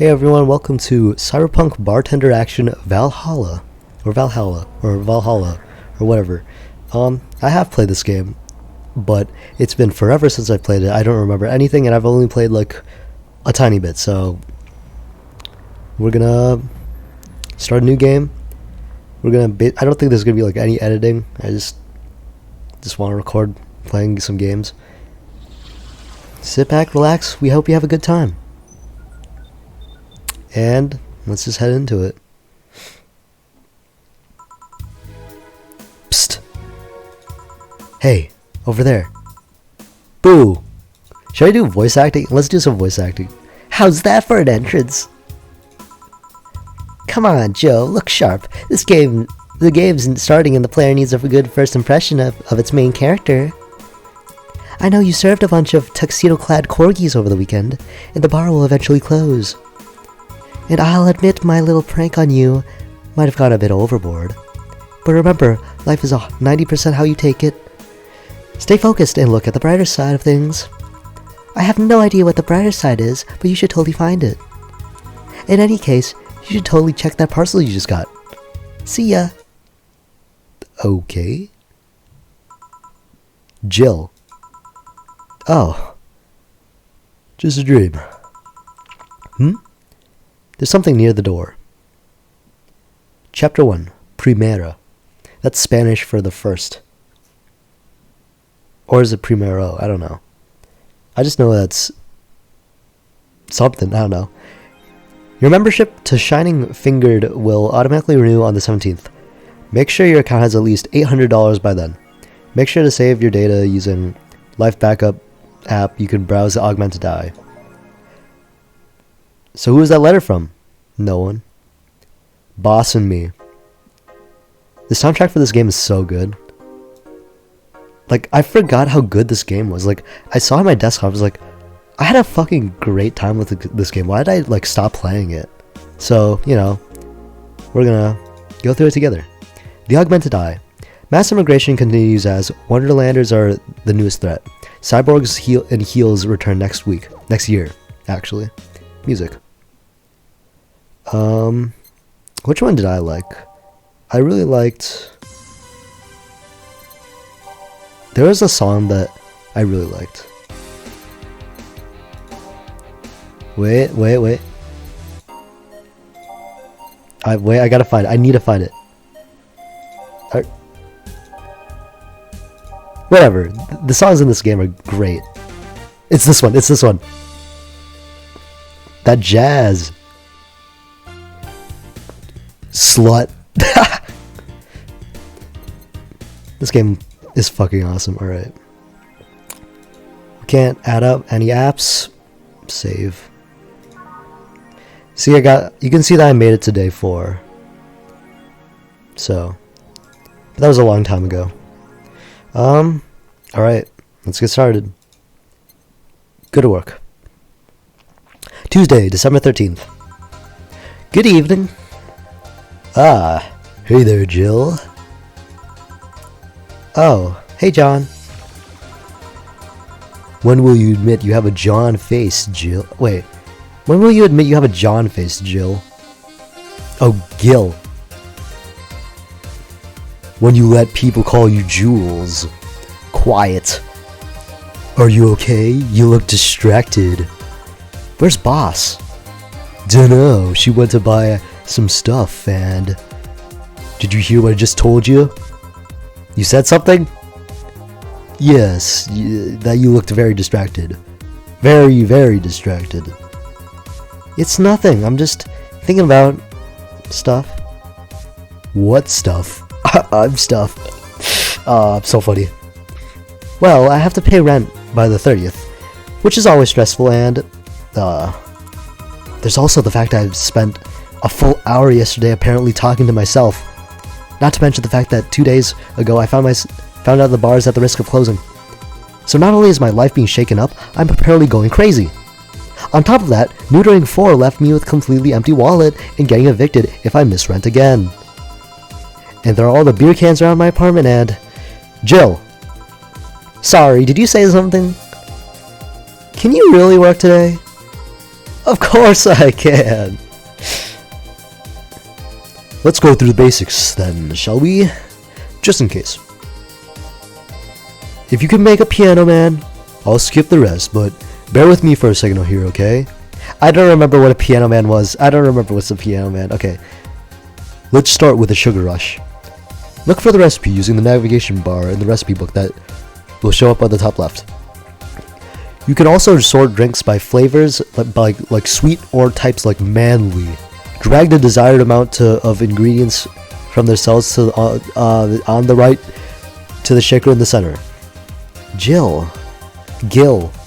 Hey everyone, welcome to Cyberpunk Bartender Action Valhalla, or whatever. I have played this game, but it's been forever since I played it. I don't remember anything, and I've only played like a tiny bit, so we're gonna start a new game. I don't think there's gonna be like any editing. I just want to record playing some games. Sit back, relax. We hope you have a good time. And let's just head into it. Psst. Hey, over there. Boo. Should I do voice acting? Let's do some voice acting. How's that for an entrance? Come on, Joe, look sharp. The game's starting and the player needs a good first impression of its main character. I know you served a bunch of tuxedo-clad corgis over the weekend, and the bar will eventually close. And I'll admit my little prank on you might have gone a bit overboard. But remember, life is 90% how you take it. Stay focused and look at the brighter side of things. I have no idea what the brighter side is, but you should totally find it. In any case, you should totally check that parcel you just got. See ya. Okay. Jill. Oh. Just a dream. There's something near the door. Chapter 1. Primera. That's Spanish for the first. Or is it primero? I don't know. I just know that's something. I don't know. Your membership to Shining Fingered will automatically renew on the 17th. Make sure your account has at least $800 by then. Make sure to save your data using Life Backup app. You can browse the Augmented Eye. So who is that letter from? No one. Boss and Me. The soundtrack for this game is so good. Like, I forgot how good this game was. Like, I saw it on my desktop, I was like, I had a fucking great time with this game. Why did I, like, stop playing it? So, you know, we're gonna go through it together. The Augmented Eye. Mass immigration continues as Wonderlanders are the newest threat. Cyborgs and heels return next year, actually. Music. Which one did I like? I really liked... There was a song that I really liked. Wait. I gotta find it. I need to find it. Whatever. The songs in this game are great. It's this one. That jazz. Slut. This game is fucking awesome. Alright. We can't add up any apps. Save. See, you can see that I made it to day 4. So. But that was a long time ago. Alright. Let's get started. Go to work. Tuesday, December 13th. Good evening. Ah, hey there, Jill. Oh, hey, John. When will you admit you have a John face, Jill? Wait, when will you admit you have a John face, Jill? Oh, Gil. When you let people call you Jules. Quiet. Are you okay? You look distracted. Where's Boss? Dunno, she went to buy some stuff and... Did you hear what I just told you? You said something? Yes, that you looked very distracted. Very, very distracted. It's nothing, I'm just thinking about stuff. What stuff? I'm stuff. So funny. Well, I have to pay rent by the 30th, which is always stressful, and there's also the fact I've spent a full hour yesterday apparently talking to myself. Not to mention the fact that 2 days ago I found out the bar is at the risk of closing. So not only is my life being shaken up, I'm apparently going crazy. On top of that, neutering 4 left me with completely empty wallet and getting evicted if I miss rent again. And there are all the beer cans around my apartment and... Jill! Sorry, did you say something? Can you really work today? Of course I can. Let's go through the basics then, shall we? Just in case. If you can make a piano man, I'll skip the rest, but bear with me for a second here, okay? I don't remember what a piano man was. I don't remember what's a piano man. Okay. Let's start with a sugar rush. Look for the recipe using the navigation bar in the recipe book that will show up on the top left. You can also sort drinks by flavors, like sweet, or types like manly. Drag the desired amount of ingredients from their cells to on the right to the shaker in the center. Gil,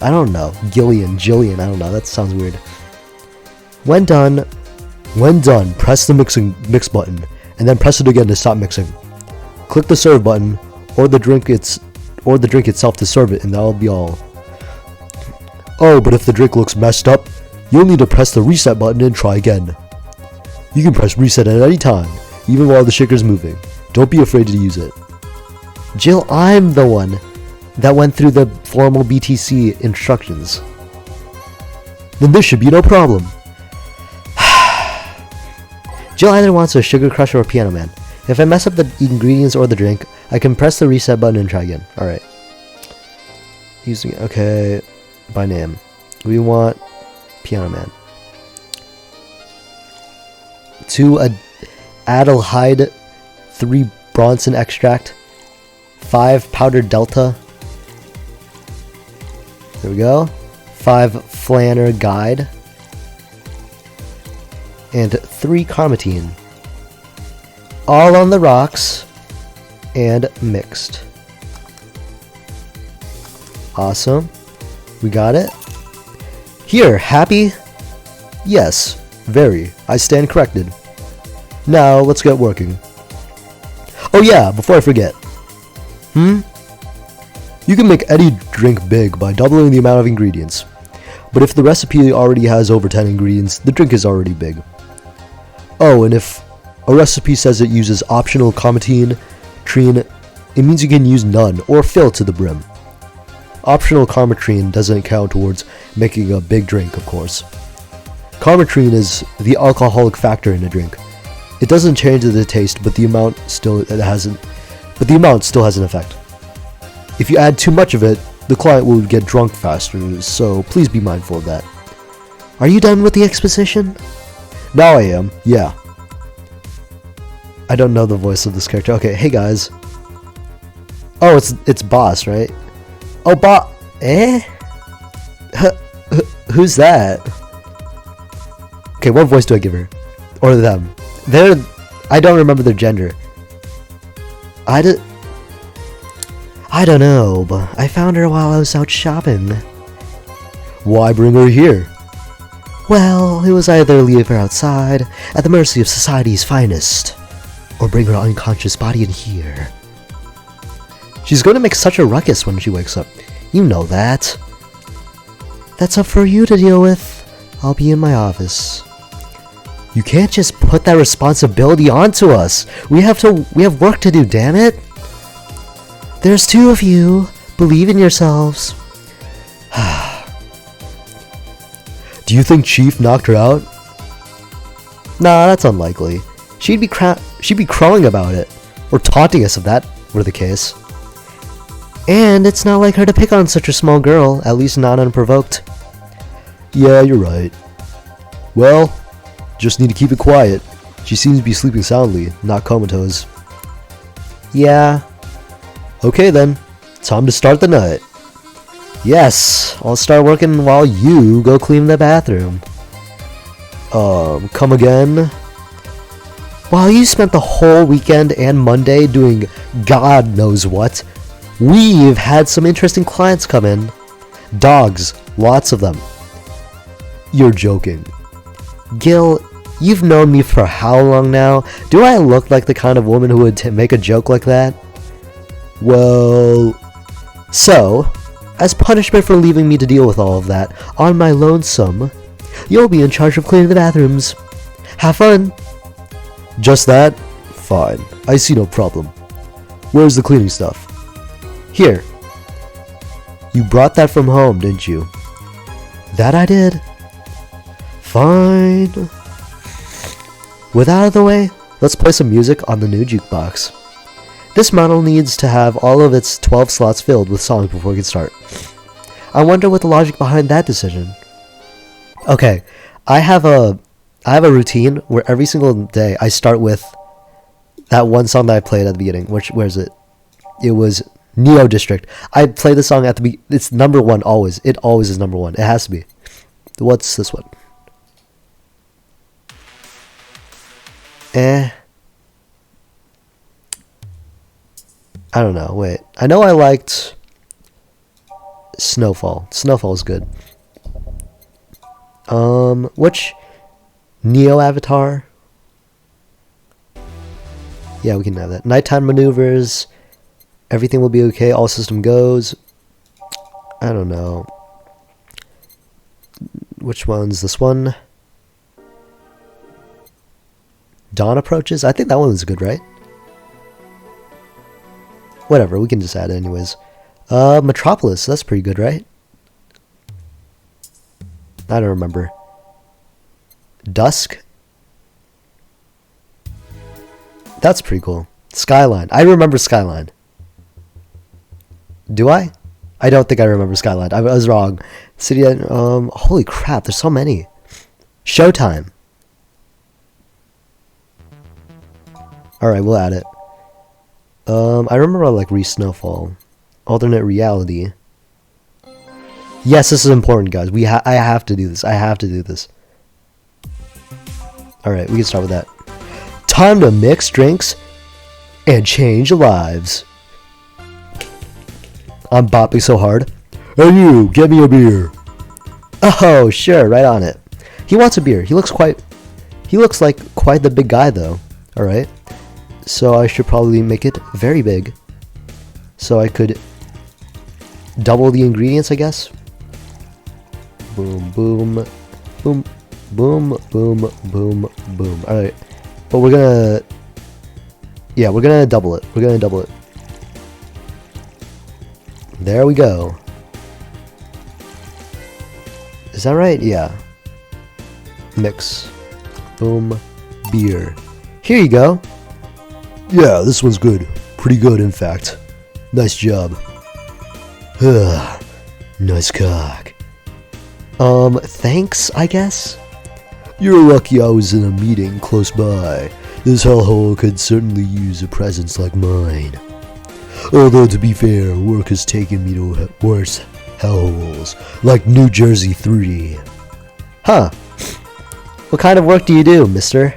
I don't know. Jillian, I don't know. That sounds weird. When done, press the mix button, and then press it again to stop mixing. Click the serve button or the drink itself to serve it, and that'll be all. Oh, but if the drink looks messed up, you'll need to press the reset button and try again. You can press reset at any time, even while the shaker's moving. Don't be afraid to use it. Jill, I'm the one that went through the formal BTC instructions. Then this should be no problem. Jill either wants a sugar crush or a piano man. If I mess up the ingredients or the drink, I can press the reset button and try again. Alright. Okay, by name. We want piano man. 2 Adelhyde, 3 Bronson extract, 5 powdered delta. There we go. 5 Flanner guide. And 3 carmatine. All on the rocks and mixed. Awesome. We got it. Here, happy? Yes, very. I stand corrected. Now, let's get working. Oh yeah, before I forget. You can make any drink big by doubling the amount of ingredients. But if the recipe already has over 10 ingredients, the drink is already big. Oh, and if a recipe says it uses optional carmatine, it means you can use none or fill to the brim. Optional carmatine doesn't count towards making a big drink, of course. Carmatine is the alcoholic factor in a drink. It doesn't change the taste, but the amount still has an effect. If you add too much of it, the client will get drunk faster, so please be mindful of that. Are you done with the exposition? Now I am, yeah. I don't know the voice of this character. Okay, hey guys. Oh, it's Boss, right? Oh, who's that? Okay, what voice do I give her? Or them? I don't remember their gender. I don't know, but I found her while I was out shopping. Why bring her here? Well, it was either leave her outside, at the mercy of society's finest, or bring her unconscious body in here. She's going to make such a ruckus when she wakes up. You know that. That's up for you to deal with. I'll be in my office. You can't just put that responsibility onto us. We have work to do, damn it. There's 2 of you. Believe in yourselves. Do you think Chief knocked her out? Nah, that's unlikely. She'd be crowing about it, or taunting us if that were the case. And it's not like her to pick on such a small girl, at least not unprovoked. Yeah, you're right. Well, just need to keep it quiet. She seems to be sleeping soundly, not comatose. Yeah. Okay then, time to start the night. Yes, I'll start working while you go clean the bathroom. Come again? While you spent the whole weekend and Monday doing God knows what, we've had some interesting clients come in. Dogs, lots of them. You're joking. Gil, you've known me for how long now? Do I look like the kind of woman who would make a joke like that? Well, so, as punishment for leaving me to deal with all of that on my lonesome, you'll be in charge of cleaning the bathrooms. Have fun. Just that? Fine. I see no problem. Where's the cleaning stuff? Here. You brought that from home, didn't you? That I did. fine. With that out of the way, let's play some music on the new jukebox. This model needs to have all of its 12 slots filled with songs before we can start. I wonder what the logic behind that decision. Okay, I have a routine where every single day I start with that one song that I played at the beginning. Where is it? It was Neo District. I play the song at the it's number one always. It always is number one. It has to be. What's this one? I don't know. Wait. I know I liked Snowfall. Snowfall is good. Which Neo Avatar? Yeah, we can have that. Nighttime maneuvers. Everything will be okay. All system goes. I don't know. Which one's this one? Dawn approaches. I think that one's good, right? Whatever, we can just add it anyways. Metropolis, that's pretty good, right? I don't remember. Dusk? That's pretty cool. Skyline. I remember Skyline. Do I? I don't think I remember Skyline. I was wrong. City, holy crap, there's so many. Showtime. Alright, we'll add it. I remember like Snowfall. Alternate reality. Yes, this is important, guys. I have to do this. I have to do this. Alright, we can start with that. Time to mix drinks and change lives. I'm bopping so hard. Hey you, get me a beer. Oh, sure, right on it. He wants a beer. He looks like quite the big guy though. Alright. So I should probably make it very big. So I could double the ingredients, I guess. Boom, boom, boom, boom, boom, boom, boom. Alright. But we're gonna double it. We're gonna double it. There we go. Is that right? Yeah. Mix. Boom. Beer. Here you go. Yeah, this one's good. Pretty good, in fact. Nice job. Nice cock. Thanks, I guess? You're lucky I was in a meeting close by. This hellhole could certainly use a presence like mine. Although, to be fair, work has taken me to worse hellholes, like New Jersey 3. Huh. What kind of work do you do, mister?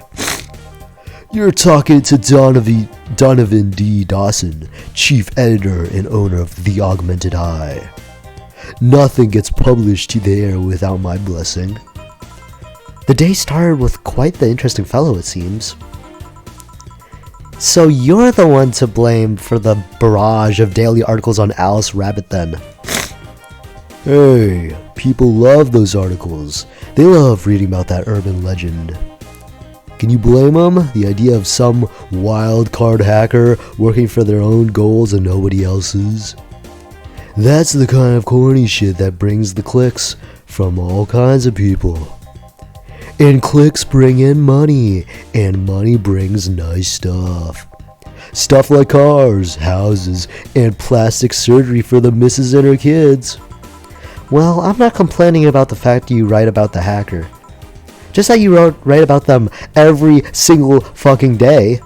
You're talking to Donovan D. Dawson, chief editor and owner of The Augmented Eye. Nothing gets published there without my blessing. The day started with quite the interesting fellow, it seems. So you're the one to blame for the barrage of daily articles on Alice Rabbit then. Hey, people love those articles. They love reading about that urban legend. Can you blame them? The idea of some wild card hacker working for their own goals and nobody else's? That's the kind of corny shit that brings the clicks from all kinds of people. And clicks bring in money, and money brings nice stuff. Stuff like cars, houses, and plastic surgery for the missus and her kids. Well, I'm not complaining about the fact you write about the hacker. Just that you write about them every single fucking day.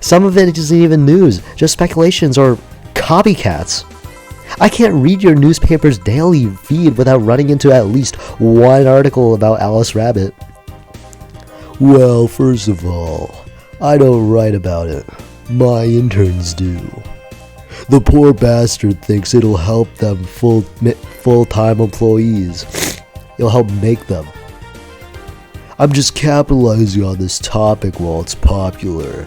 Some of it isn't even news, just speculations or copycats. I can't read your newspaper's daily feed without running into at least one article about Alice Rabbit. Well, first of all, I don't write about it. My interns do. The poor bastard thinks it'll help them full-time employees. It'll help make them. I'm just capitalizing on this topic while it's popular.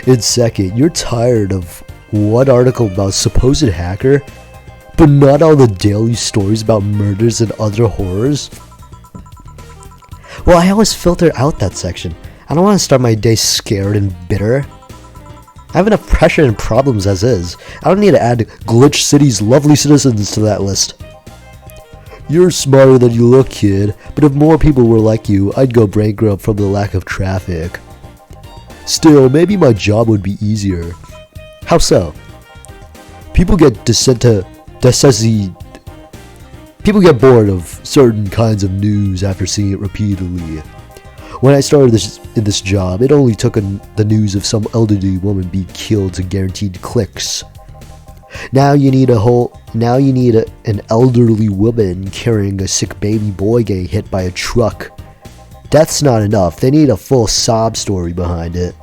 And second, you're tired of one article about supposed hacker, but not all the daily stories about murders and other horrors? Well, I always filter out that section. I don't want to start my day scared and bitter. I have enough pressure and problems as is. I don't need to add Glitch City's lovely citizens to that list. You're smarter than you look, kid, but if more people were like you, I'd go bankrupt from the lack of traffic. Still, maybe my job would be easier. How so? People get People get bored of certain kinds of news after seeing it repeatedly. When I started in this job, it only took the news of some elderly woman being killed to guaranteed clicks. Now you need an elderly woman carrying a sick baby boy getting hit by a truck. Death's not enough. They need a full sob story behind it.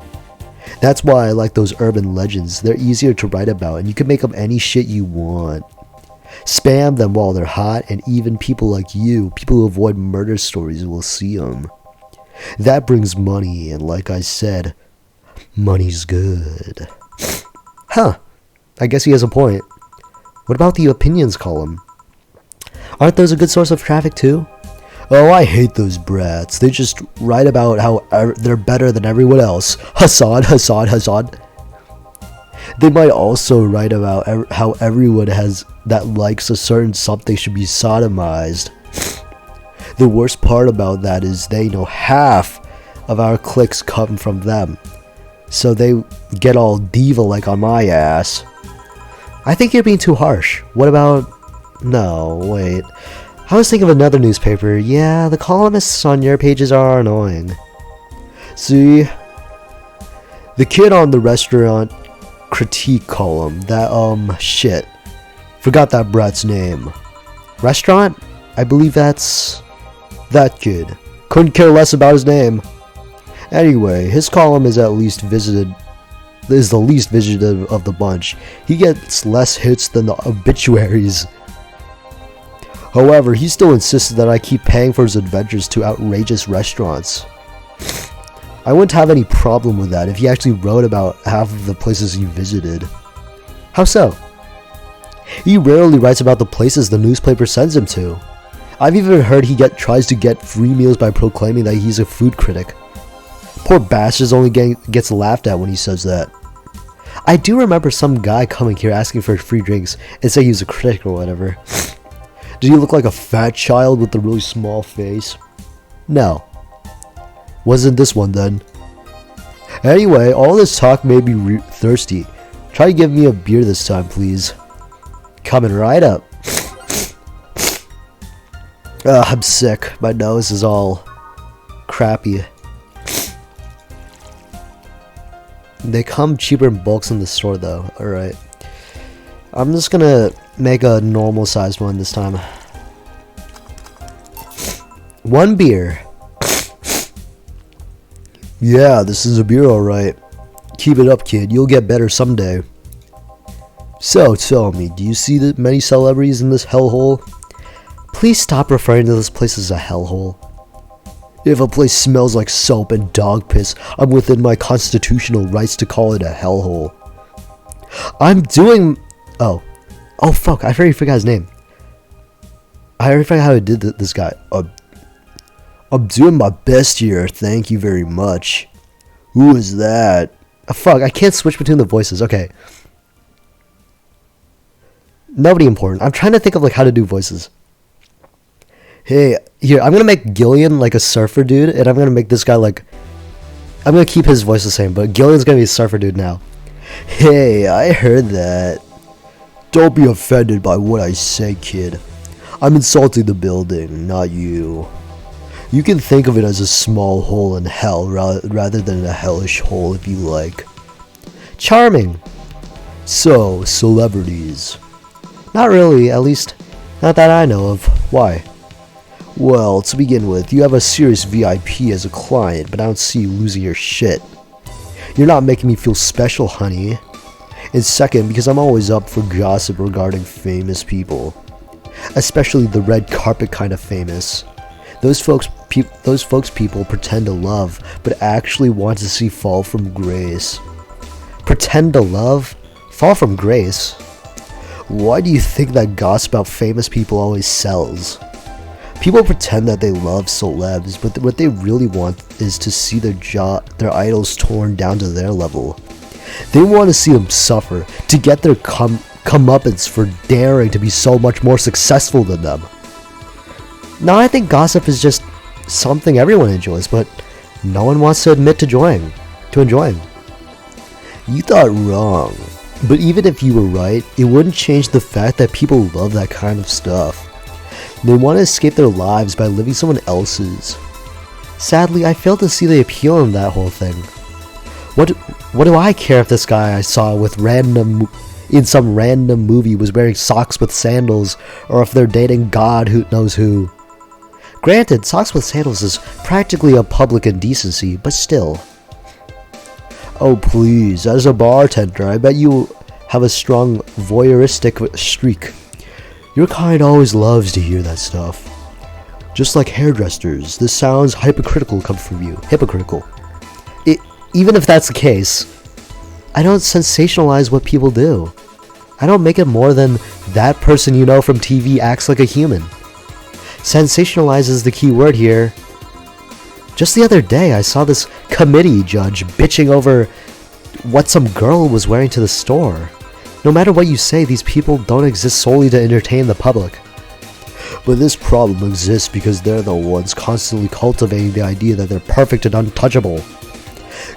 That's why I like those urban legends. They're easier to write about, and you can make up any shit you want. Spam them while they're hot, and even people like you, people who avoid murder stories, will see them. That brings money, and like I said, money's good. Huh. I guess he has a point. What about the opinions column? Aren't those a good source of traffic too? Oh, I hate those brats. They just write about how they're better than everyone else. Hassan. They might also write about how everyone that likes a certain something should be sodomized. The worst part about that is they know half of our clicks come from them. So they get all diva-like on my ass. I think you're being too harsh. What about... No, wait. I was thinking of another newspaper. Yeah, the columnists on your pages are annoying. See? The kid on the restaurant critique column. That, shit. Forgot that brat's name. Restaurant? I believe that's... that kid. Couldn't care less about his name. Anyway, his column is the least visited of the bunch. He gets less hits than the obituaries. However, he still insisted that I keep paying for his adventures to outrageous restaurants. I wouldn't have any problem with that if he actually wrote about half of the places he visited. How so? He rarely writes about the places the newspaper sends him to. I've even heard he tries to get free meals by proclaiming that he's a food critic. Poor bastard only gets laughed at when he says that. I do remember some guy coming here asking for free drinks and saying he was a critic or whatever. Did he look like a fat child with a really small face? No. Wasn't this one then. Anyway, all this talk made me thirsty. Try to give me a beer this time, please. Coming right up. I'm sick. My nose is all crappy. They come cheaper in bulks in the store though. Alright. I'm just gonna make a normal sized one this time. One beer. Yeah, this is a beer alright. Keep it up, kid. You'll get better someday. So, tell me, do you see the many celebrities in this hellhole? Please stop referring to this place as a hellhole. If a place smells like soap and dog piss, I'm within my constitutional rights to call it a hellhole. I'm doing... Oh fuck, I already forgot his name. I already forgot how I did this guy. I'm doing my best here, thank you very much. Who is that? Fuck, I can't switch between the voices, okay. Nobody important. I'm trying to think of like how to do voices. Hey, here, I'm gonna make Gillian like a surfer dude, and I'm gonna make this guy like... I'm gonna keep his voice the same, but Gillian's gonna be a surfer dude now. Hey, I heard that. Don't be offended by what I say, kid. I'm insulting the building, not you. You can think of it as a small hole in hell rather than a hellish hole if you like. Charming. So, celebrities. Not really, at least not that I know of. Why? Well, to begin with, you have a serious VIP as a client, but I don't see you losing your shit. You're not making me feel special, honey. And second, because I'm always up for gossip regarding famous people. Especially the red carpet kind of famous. Those folks people pretend to love, but actually want to see fall from grace. Pretend to love? Fall from grace? Why do you think that gossip about famous people always sells? People pretend that they love celebs, but what they really want is to see their idols torn down to their level. They want to see them suffer, to get their comeuppance for daring to be so much more successful than them. Now I think gossip is just something everyone enjoys, but no one wants to admit to enjoying. You thought wrong. But even if you were right, it wouldn't change the fact that people love that kind of stuff. They want to escape their lives by living someone else's. Sadly, I fail to see the appeal in that whole thing. What do I care if this guy I saw in some random movie was wearing socks with sandals, or if they're dating God who knows who. Granted, socks with sandals is practically a public indecency, but still. Oh please, as a bartender, I bet you have a strong voyeuristic streak. Your kind always loves to hear that stuff. Just like hairdressers, this sounds hypocritical come from you. Hypocritical. Even if that's the case, I don't sensationalize what people do. I don't make it more than that person you know from TV acts like a human. Sensationalize is the key word here. Just the other day, I saw this committee judge bitching over what some girl was wearing to the store. No matter what you say, these people don't exist solely to entertain the public. But this problem exists because they're the ones constantly cultivating the idea that they're perfect and untouchable.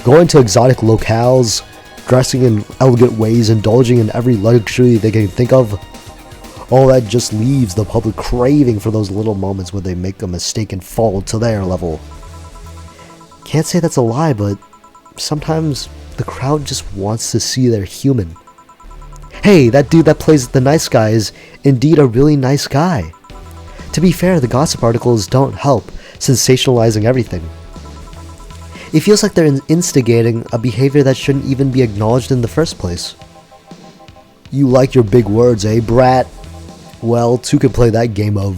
Going to exotic locales, dressing in elegant ways, indulging in every luxury they can think of. All that just leaves the public craving for those little moments when they make a mistake and fall to their level. Can't say that's a lie, but sometimes the crowd just wants to see they're human. Hey, that dude that plays the nice guy is indeed a really nice guy. To be fair, the gossip articles don't help sensationalizing everything. It feels like they're instigating a behavior that shouldn't even be acknowledged in the first place. You like your big words, eh, brat? Well, two can play that game of...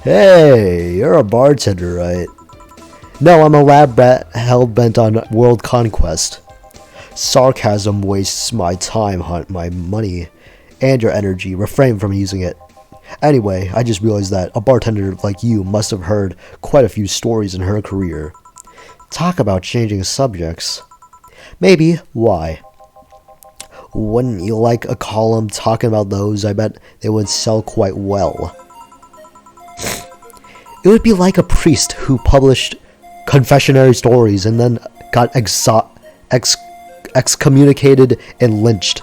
Hey, you're a bartender, right? No, I'm a lab rat hell-bent on world conquest. Sarcasm wastes my time, my money, and your energy. Refrain from using it. Anyway, I just realized that a bartender like you must have heard quite a few stories in her career. Talk about changing subjects. Maybe. Why? Wouldn't you like a column talking about those? I bet they would sell quite well. It would be like a priest who published confessionary stories and then got excommunicated and lynched.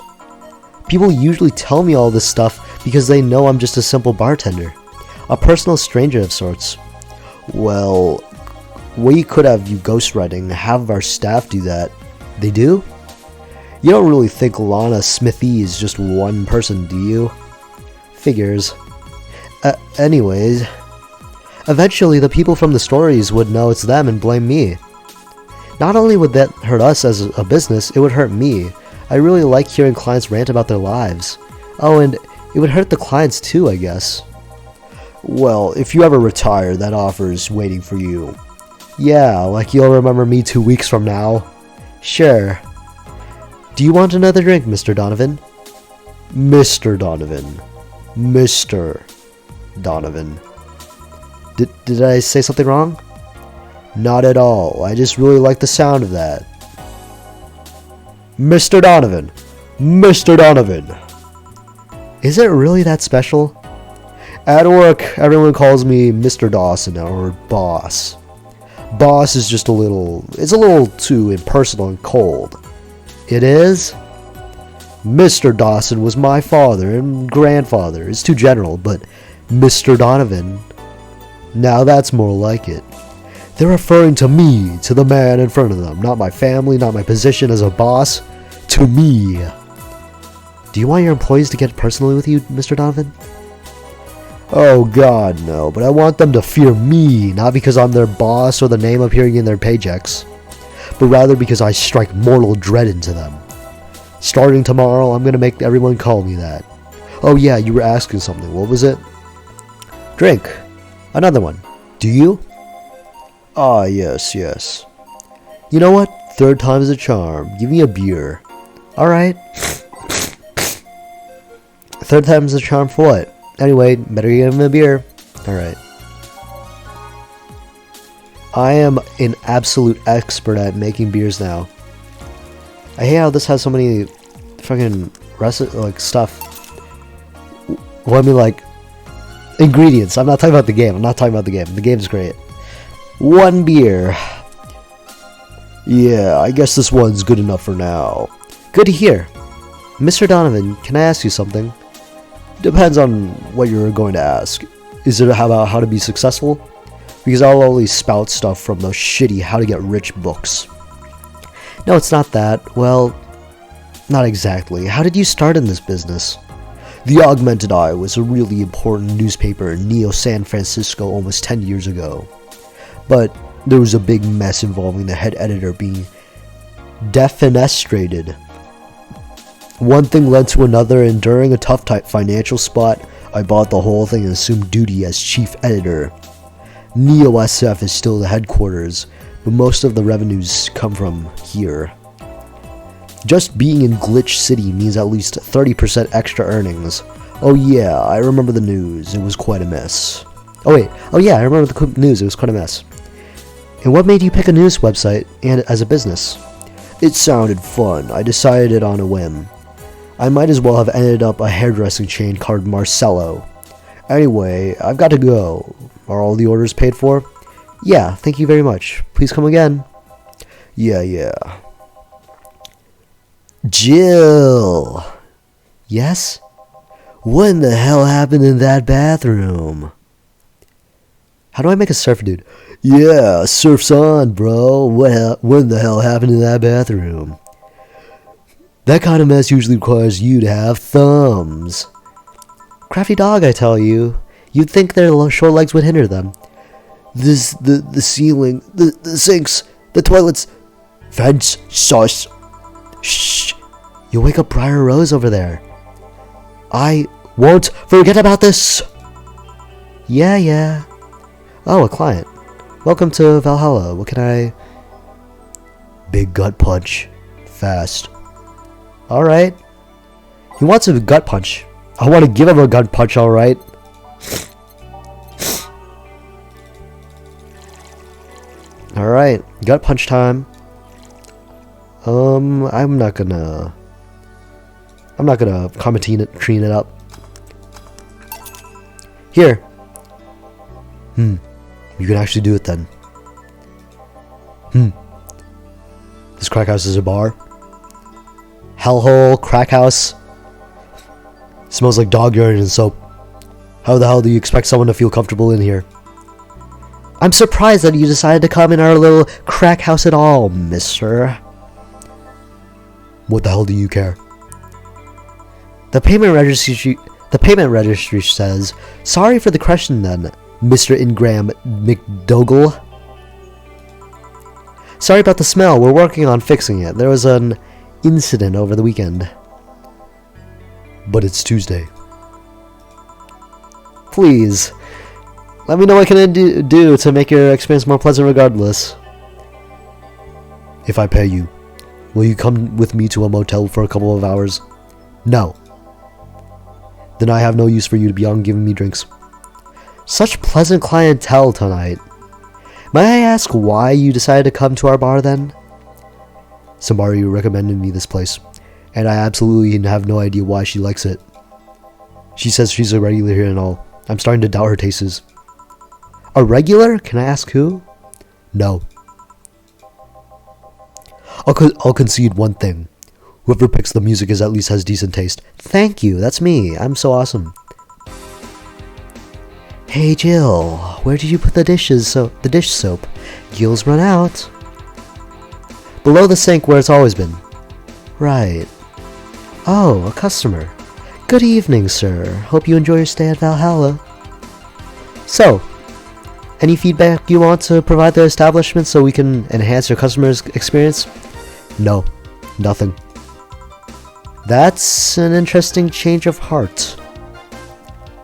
People usually tell me all this stuff because they know I'm just a simple bartender, a personal stranger of sorts. Well, we could have you ghostwriting, have our staff do that. They do? You don't really think Lana Smithy is just one person, do you? Figures. Anyways, eventually the people from the stories would know it's them and blame me. Not only would that hurt us as a business, it would hurt me. I really like hearing clients rant about their lives. Oh, and it would hurt the clients too, I guess. Well, if you ever retire, that offer's waiting for you. Yeah, like you'll remember me 2 weeks from now. Sure. Do you want another drink, Mr. Donovan? Mr. Donovan. Mr. Donovan. Did I say something wrong? Not at all. I just really like the sound of that. Mr. Donovan. Mr. Donovan. Is it really that special? At work, everyone calls me Mr. Dawson or Boss. Boss is just it's a little too impersonal and cold. It is? Mr. Dawson was my father and grandfather. It's too general, but Mr. Donovan, now that's more like it. They're referring to me, to the man in front of them, not my family, not my position as a boss, to me. Do you want your employees to get personally with you, Mr. Donovan? Oh god, no, but I want them to fear me, not because I'm their boss or the name appearing in their paychecks, but rather because I strike mortal dread into them. Starting tomorrow, I'm gonna make everyone call me that. Oh yeah, you were asking something, what was it? Drink. Another one. Do you? Ah, yes. You know what? Third time's a charm. Give me a beer. Alright. Third time's a charm for what? Anyway, better give him a beer. Alright. I am an absolute expert at making beers now. I hate how this has so many fucking stuff. Well, I mean, like, ingredients. I'm not talking about the game. The game's great. 1 beer. Yeah, I guess this one's good enough for now. Good to hear. Mr. Donovan, can I ask you something? Depends on what you're going to ask. Is it about how to be successful? Because I'll always spout stuff from those shitty how to get rich books. No, it's not that. Well, not exactly. How did you start in this business? The Augmented Eye was a really important newspaper in Neo San Francisco almost 10 years ago. But there was a big mess involving the head editor being defenestrated. One thing led to another, and during a tough financial spot, I bought the whole thing and assumed duty as chief editor. Neo SF is still the headquarters, but most of the revenues come from here. Just being in Glitch City means at least 30% extra earnings. Oh yeah, I remember the news. It was quite a mess. Oh yeah, I remember the news. It was quite a mess. And what made you pick a news website and as a business? It sounded fun. I decided it on a whim. I might as well have ended up a hairdressing chain called Marcello. Anyway, I've got to go. Are all the orders paid for? Yeah, thank you very much. Please come again. Yeah. Jill! Yes? What in the hell happened in that bathroom? How do I make a surf dude? Yeah, surf's on, bro. What in the hell happened in that bathroom? That kind of mess usually requires you to have thumbs. Crafty dog, I tell you. You'd think their short legs would hinder them. The ceiling, the sinks, the toilets, vents, sauce. Shh! You'll wake up Briar Rose over there. I won't forget about this! Yeah. Oh, a client. Welcome to Valhalla. What can I... Big gut punch. Fast. Alright. He wants a gut punch. I want to give him a gut punch, alright. Alright. Gut punch time. I'm not gonna commentate it up. Here. You can actually do it then. This crack house is a bar. Hellhole, crack house. Smells like dog urine and soap. How the hell do you expect someone to feel comfortable in here? I'm surprised that you decided to come in our little crack house at all, mister. What the hell do you care? The payment registry says, sorry for the question then, Mr. Ingram McDougall. Sorry about the smell, we're working on fixing it. There was an incident over the weekend. But it's Tuesday. Please, let me know what I can do to make your experience more pleasant regardless. If I pay you, will you come with me to a motel for a couple of hours? No. Then I have no use for you to be on giving me drinks. Such pleasant clientele tonight. May I ask why you decided to come to our bar then? Somebody recommended me this place, and I absolutely have no idea why she likes it. She says she's a regular here and all. I'm starting to doubt her tastes. A regular? Can I ask who? No. I'll concede one thing. Whoever picks the music at least has decent taste. Thank you, that's me. I'm so awesome. Hey Jill, where did you put the dish soap? Gil's run out. Below the sink where it's always been. Right. Oh, a customer. Good evening, sir. Hope you enjoy your stay at Valhalla. So, any feedback you want to provide the establishment so we can enhance your customer's experience? No, nothing. That's an interesting change of heart.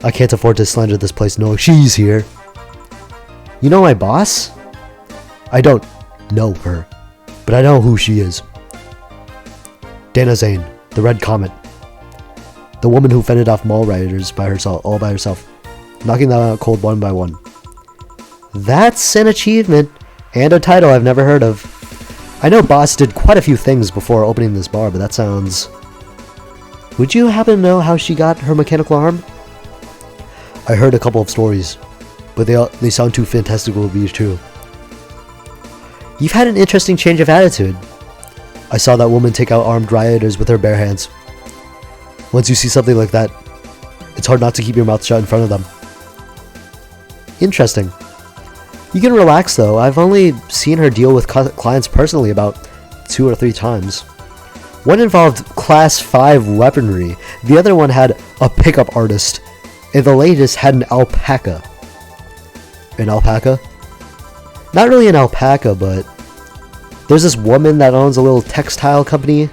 I can't afford to slander this place knowing she's here. You know my boss? I don't know her, but I know who she is. Dana Zane, the Red Comet. The woman who fended off mall rioters all by herself, knocking them out cold one by one. That's an achievement, and a title I've never heard of. I know Boss did quite a few things before opening this bar, but that sounds... Would you happen to know how she got her mechanical arm? I heard a couple of stories, but they sound too fantastical to be true. You've had an interesting change of attitude. I saw that woman take out armed rioters with her bare hands. Once you see something like that, it's hard not to keep your mouth shut in front of them. Interesting. You can relax though. I've only seen her deal with clients personally about 2 or 3 times. One involved class 5 weaponry, the other one had a pickup artist, and the latest had an alpaca. An alpaca? Not really an alpaca, but there's this woman that owns a little textile company.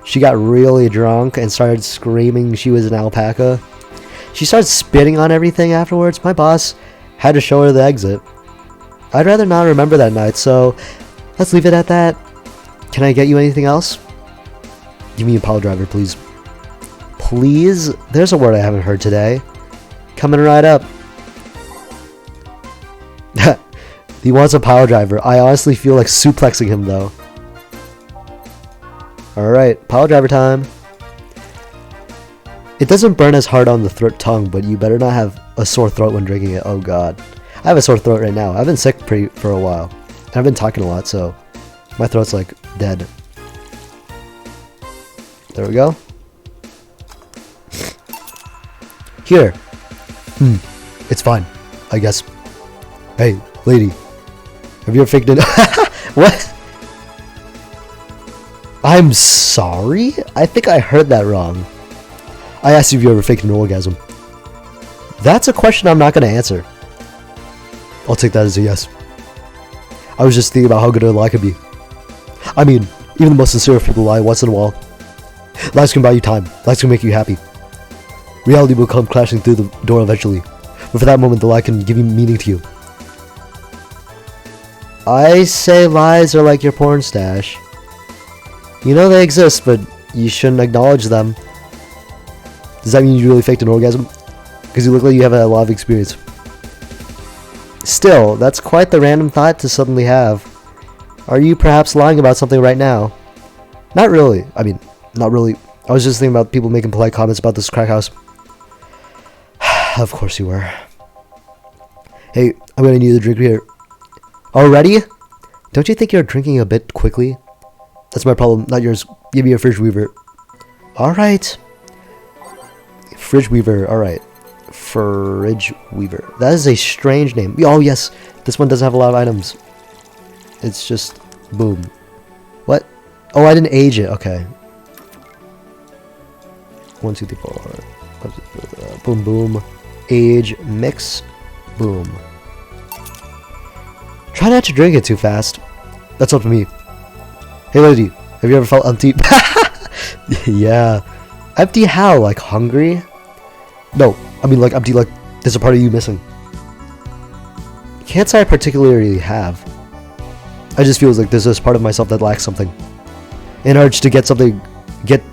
She got really drunk and started screaming she was an alpaca. She started spitting on everything afterwards. My boss had to show her the exit. I'd rather not remember that night, so let's leave it at that. Can I get you anything else? Give me a pile driver, please. Please? There's a word I haven't heard today. Coming right up. He wants a pile driver. I honestly feel like suplexing him though. Alright, pile driver time. It doesn't burn as hard on the tongue, but you better not have a sore throat when drinking it. Oh god. I have a sore throat right now. I've been sick for a while. And I've been talking a lot, so my throat's like dead. There we go. Here. It's fine, I guess. Hey, lady. Have you ever faked it? What? I'm sorry? I think I heard that wrong. I asked you if you ever faked an orgasm. That's a question I'm not going to answer. I'll take that as a yes. I was just thinking about how good a lie could be. I mean, even the most sincere of people lie once in a while. Lies can buy you time. Lies can make you happy. Reality will come crashing through the door eventually. But for that moment, the lie can give you meaning to you. I say lies are like your porn stash. You know they exist, but you shouldn't acknowledge them. Does that mean you really faked an orgasm? Because you look like you have a lot of experience. Still, that's quite the random thought to suddenly have. Are you perhaps lying about something right now? Not really. I mean, not really. I was just thinking about people making polite comments about this crack house. Of course you were. Hey, I'm gonna need a drink here. Already? Don't you think you're drinking a bit quickly? That's my problem, not yours. Give me a fridge weaver. Alright. Fridge weaver, alright. Fridge weaver. That is a strange name. Oh yes, this one doesn't have a lot of items. It's just boom. What? Oh, I didn't age it. Okay. 1, 2, 3, 4. Boom, boom. Age, mix, boom. Try not to drink it too fast. That's up to me. Hey lady, have you ever felt empty? Yeah. Empty how? Like hungry? No, I mean like empty like there's a part of you missing. Can't say I particularly have. I just feel like there's this part of myself that lacks something. An urge to get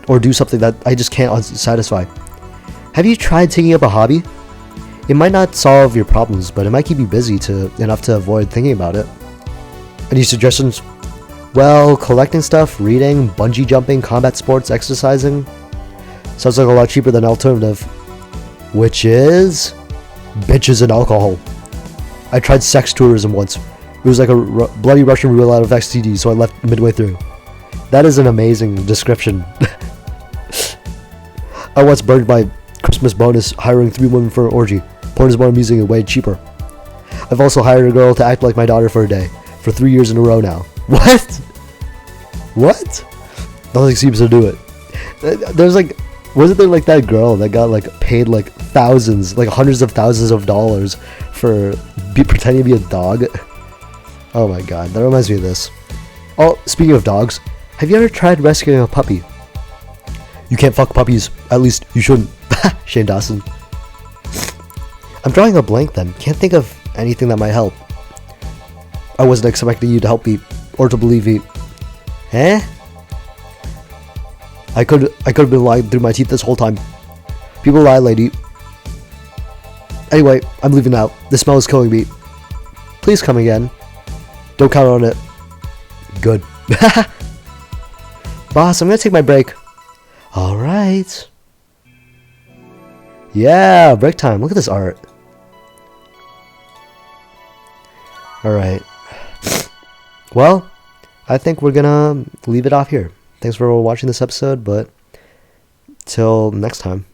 or do something that I just can't satisfy. Have you tried taking up a hobby? It might not solve your problems, but it might keep you busy enough to avoid thinking about it. Any suggestions? Well, collecting stuff, reading, bungee jumping, combat sports, exercising. Sounds like a lot cheaper than alternative. Which is bitches and alcohol. I tried sex tourism once. It was like a bloody Russian roulette of STDs, so I left midway through. That is an amazing description. I once burned my Christmas bonus hiring 3 women for an orgy. Porn is more amusing and way cheaper. I've also hired a girl to act like my daughter for a day. For 3 years in a row now. What? What? Nothing seems to do it. There's like... Wasn't there like that girl that got like paid like thousands, like hundreds of thousands of dollars for pretending to be a dog? Oh my god, that reminds me of this. Oh, speaking of dogs, have you ever tried rescuing a puppy? You can't fuck puppies. At least you shouldn't. Shane Dawson. I'm drawing a blank then. Can't think of anything that might help. I wasn't expecting you to help me or to believe me. Eh? I could have been lying through my teeth this whole time. People lie, lady. Anyway, I'm leaving now. The smell is killing me. Please come again. Don't count on it. Good. Boss, I'm gonna take my break. Alright. Yeah, break time. Look at this art. Alright. Well, I think we're gonna leave it off here. Thanks for watching this episode, but till next time.